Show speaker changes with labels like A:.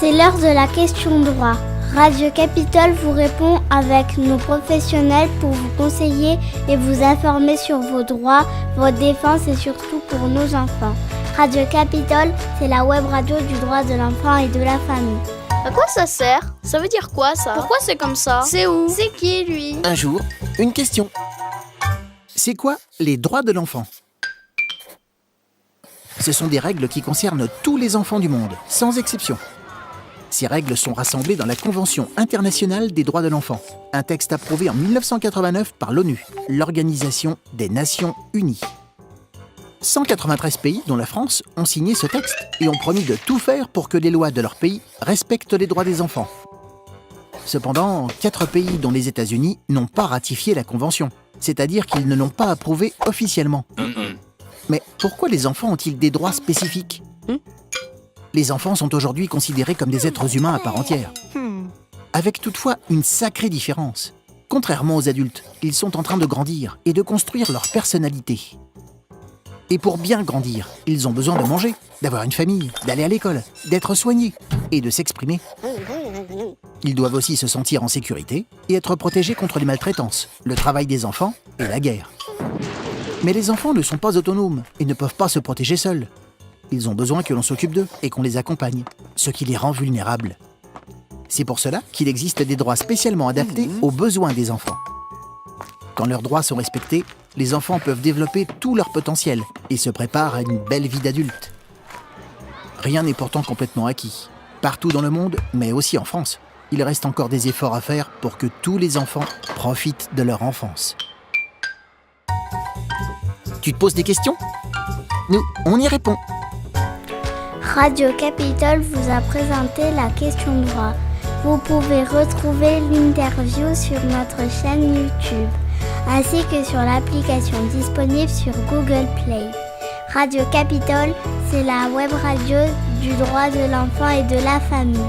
A: C'est l'heure de la question droit. Radio Capitole vous répond avec nos professionnels pour vous conseiller et vous informer sur vos droits, votre défense et surtout pour nos enfants. Radio Capitole, c'est la web radio du droit de l'enfant et de la famille.
B: À quoi ça sert? Ça veut dire quoi ça? Pourquoi c'est comme ça? C'est où? C'est qui lui?
C: Un jour, une question. C'est quoi les droits de l'enfant? Ce sont des règles qui concernent tous les enfants du monde, sans exception. Ces règles sont rassemblées dans la Convention internationale des droits de l'enfant, un texte approuvé en 1989 par l'ONU, l'Organisation des Nations Unies. 193 pays, dont la France, ont signé ce texte et ont promis de tout faire pour que les lois de leur pays respectent les droits des enfants. Cependant, 4 pays, dont les États-Unis, n'ont pas ratifié la Convention, c'est-à-dire qu'ils ne l'ont pas approuvée officiellement. Mais pourquoi les enfants ont-ils des droits spécifiques ? Les enfants sont aujourd'hui considérés comme des êtres humains à part entière. Avec toutefois une sacrée différence. Contrairement aux adultes, ils sont en train de grandir et de construire leur personnalité. Et pour bien grandir, ils ont besoin de manger, d'avoir une famille, d'aller à l'école, d'être soignés et de s'exprimer. Ils doivent aussi se sentir en sécurité et être protégés contre les maltraitances, le travail des enfants et la guerre. Mais les enfants ne sont pas autonomes et ne peuvent pas se protéger seuls. Ils ont besoin que l'on s'occupe d'eux et qu'on les accompagne, ce qui les rend vulnérables. C'est pour cela qu'il existe des droits spécialement adaptés aux besoins des enfants. Quand leurs droits sont respectés, les enfants peuvent développer tout leur potentiel et se préparent à une belle vie d'adulte. Rien n'est pourtant complètement acquis. Partout dans le monde, mais aussi en France, il reste encore des efforts à faire pour que tous les enfants profitent de leur enfance. Tu te poses des questions ? Nous, on y répond.
A: Radio Capitole vous a présenté la question droit. Vous pouvez retrouver l'interview sur notre chaîne YouTube, ainsi que sur l'application disponible sur Google Play. Radio Capitole, c'est la web radio du droit de l'enfant et de la famille.